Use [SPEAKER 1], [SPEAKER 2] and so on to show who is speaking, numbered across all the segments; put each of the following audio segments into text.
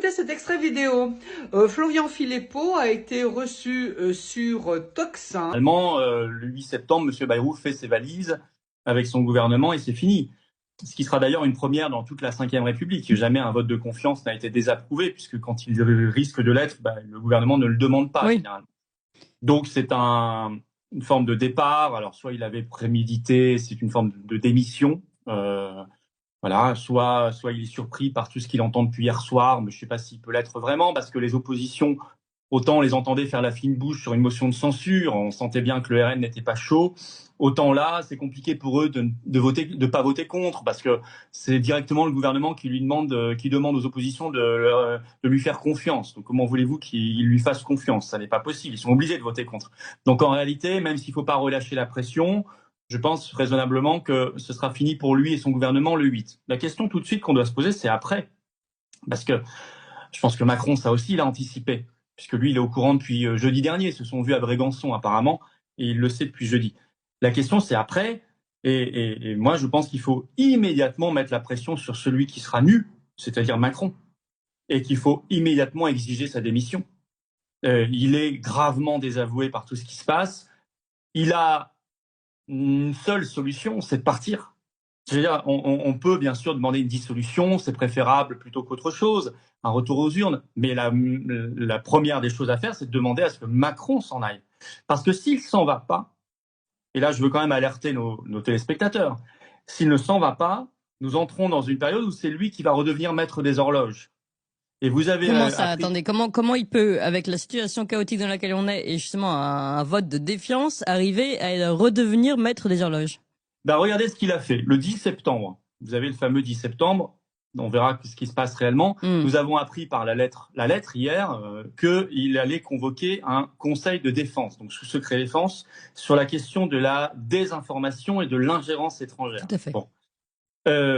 [SPEAKER 1] écouter cet extrait vidéo. Florian Philippot a été reçu sur Tocsin.
[SPEAKER 2] Le 8 septembre, M. Bayrou fait ses valises avec son gouvernement et c'est fini. Ce qui sera d'ailleurs une première dans toute la Ve République. Jamais un vote de confiance n'a été désapprouvé, puisque quand il risque de l'être, le gouvernement ne le demande pas, généralement. Donc c'est une forme de départ. Alors soit il avait prémédité, c'est une forme de démission. Voilà, soit il est surpris par tout ce qu'il entend depuis hier soir, mais je ne sais pas s'il peut l'être vraiment, parce que les oppositions, autant on les entendait faire la fine bouche sur une motion de censure, on sentait bien que le RN n'était pas chaud, autant là, c'est compliqué pour eux de pas voter contre, parce que c'est directement le gouvernement qui demande aux oppositions de lui faire confiance. Donc comment voulez-vous qu'ils lui fassent confiance? Ça n'est pas possible, ils sont obligés de voter contre. Donc en réalité, même s'il ne faut pas relâcher la pression, je pense raisonnablement que ce sera fini pour lui et son gouvernement le 8. La question tout de suite qu'on doit se poser, c'est après. Parce que je pense que Macron, ça aussi, il a anticipé. Puisque lui, il est au courant depuis jeudi dernier. Ils se sont vus à Brégançon, apparemment, et il le sait depuis jeudi. La question, c'est après. Et moi, je pense qu'il faut immédiatement mettre la pression sur celui qui sera nu, c'est-à-dire Macron. Et qu'il faut immédiatement exiger sa démission. Il est gravement désavoué par tout ce qui se passe. Il a une seule solution, c'est de partir. C'est-à-dire, on peut bien sûr demander une dissolution, c'est préférable plutôt qu'autre chose, un retour aux urnes, mais la première des choses à faire, c'est de demander à ce que Macron s'en aille. Parce que s'il ne s'en va pas, et là je veux quand même alerter nos téléspectateurs, s'il ne s'en va pas, nous entrons dans une période où c'est lui qui va redevenir maître des horloges.
[SPEAKER 3] Et vous avez comment ça Attendez, comment il peut, avec la situation chaotique dans laquelle on est et justement un vote de défiance, arriver à redevenir maître des horloges?
[SPEAKER 2] Regardez ce qu'il a fait. Le 10 septembre, vous avez le fameux 10 septembre, on verra ce qui se passe réellement. Nous avons appris par la lettre hier, qu'il allait convoquer un conseil de défense, donc sous secret défense, sur la question de la désinformation et de l'ingérence étrangère.
[SPEAKER 3] Tout à fait.
[SPEAKER 2] Bon.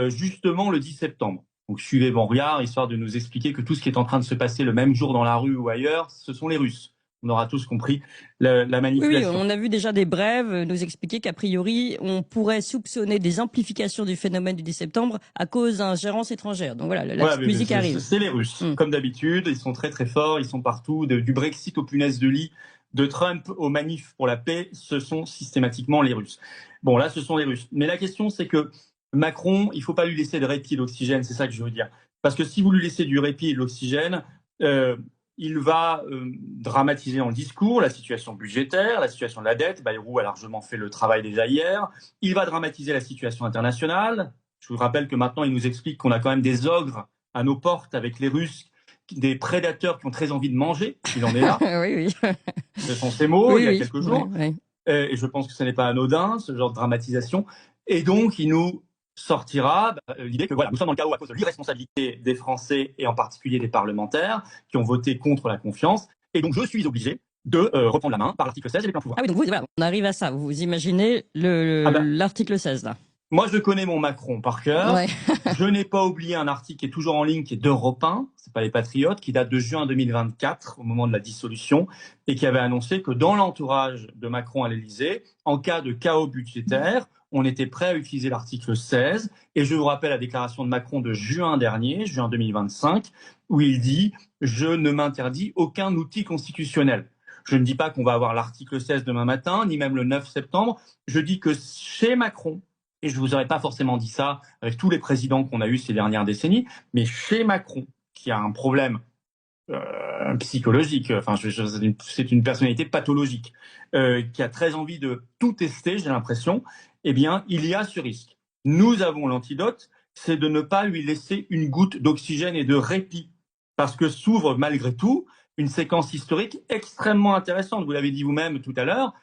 [SPEAKER 2] Justement le 10 septembre. Donc suivez bon regard, histoire de nous expliquer que tout ce qui est en train de se passer le même jour dans la rue ou ailleurs, ce sont les Russes. On aura tous compris la manipulation.
[SPEAKER 3] Oui, on a vu déjà des brèves nous expliquer qu'a priori, on pourrait soupçonner des amplifications du phénomène du 10 septembre à cause d'ingérence étrangère. Donc voilà, la petite musique arrive.
[SPEAKER 2] C'est les Russes, comme d'habitude, ils sont très très forts, ils sont partout, du Brexit aux punaises de lit, de Trump aux manifs pour la paix, ce sont systématiquement les Russes. Bon, là, ce sont les Russes. Mais la question, c'est que Macron, il ne faut pas lui laisser de répit et d'oxygène, c'est ça que je veux dire. Parce que si vous lui laissez du répit et de l'oxygène, il va dramatiser dans le discours la situation budgétaire, la situation de la dette. Bayrou a largement fait le travail déjà hier. Il va dramatiser la situation internationale. Je vous rappelle que maintenant, il nous explique qu'on a quand même des ogres à nos portes avec les Russes, des prédateurs qui ont très envie de manger. Il en est là.
[SPEAKER 3] Oui.
[SPEAKER 2] Ce sont ses mots, il y a quelques jours. Oui. Et je pense que ce n'est pas anodin, ce genre de dramatisation. Et donc, il nous sortira l'idée que voilà, nous sommes dans le chaos à cause de l'irresponsabilité des Français et en particulier des parlementaires qui ont voté contre la confiance. Et donc, je suis obligé de reprendre la main par l'article 16 et les pleins pouvoirs.
[SPEAKER 3] Ah oui, donc voilà, on arrive à ça. Vous imaginez l'article 16 là?
[SPEAKER 2] Moi, je connais mon Macron par cœur.
[SPEAKER 3] Ouais.
[SPEAKER 2] Je n'ai pas oublié un article qui est toujours en ligne, qui est d'Europe 1, c'est pas les Patriotes, qui date de juin 2024, au moment de la dissolution, et qui avait annoncé que dans l'entourage de Macron à l'Élysée, en cas de chaos budgétaire, on était prêt à utiliser l'article 16. Et je vous rappelle la déclaration de Macron de juin dernier, juin 2025, où il dit « Je ne m'interdis aucun outil constitutionnel ». Je ne dis pas qu'on va avoir l'article 16 demain matin, ni même le 9 septembre. Je dis que chez Macron, et je ne vous aurais pas forcément dit ça avec tous les présidents qu'on a eus ces dernières décennies, mais chez Macron, qui a un problème psychologique, enfin c'est une personnalité pathologique, qui a très envie de tout tester, j'ai l'impression, eh bien, il y a ce risque. Nous avons l'antidote, c'est de ne pas lui laisser une goutte d'oxygène et de répit, parce que s'ouvre malgré tout une séquence historique extrêmement intéressante. Vous l'avez dit vous-même tout à l'heure,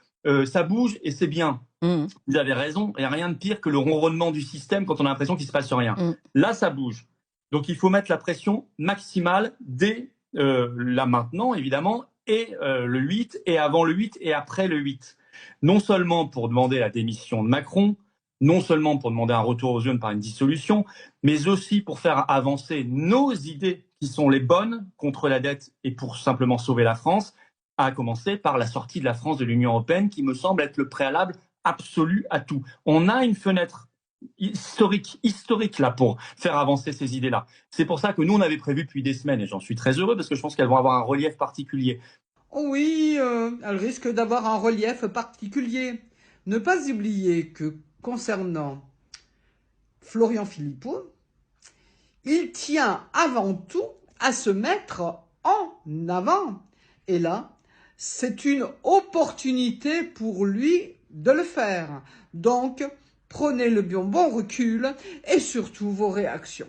[SPEAKER 2] ça bouge et c'est bien. Vous avez raison, il n'y a rien de pire que le ronronnement du système quand on a l'impression qu'il ne se passe rien. Là, ça bouge. Donc, il faut mettre la pression maximale dès là maintenant, évidemment, et le 8, et avant le 8, et après le 8. Non seulement pour demander la démission de Macron, non seulement pour demander un retour aux urnes par une dissolution, mais aussi pour faire avancer nos idées qui sont les bonnes contre la dette et pour simplement sauver la France, à commencer par la sortie de la France de l'Union européenne, qui me semble être le préalable absolu à tout. On a une fenêtre historique là pour faire avancer ces idées-là. C'est pour ça que nous on avait prévu depuis des semaines et j'en suis très heureux parce que je pense qu'elles vont avoir un relief particulier.
[SPEAKER 1] Oh oui, elles risquent d'avoir un relief particulier. Ne pas oublier que concernant Florian Philippot, il tient avant tout à se mettre en avant. Et là, c'est une opportunité pour lui de le faire. Donc, prenez le bon recul et surtout vos réactions.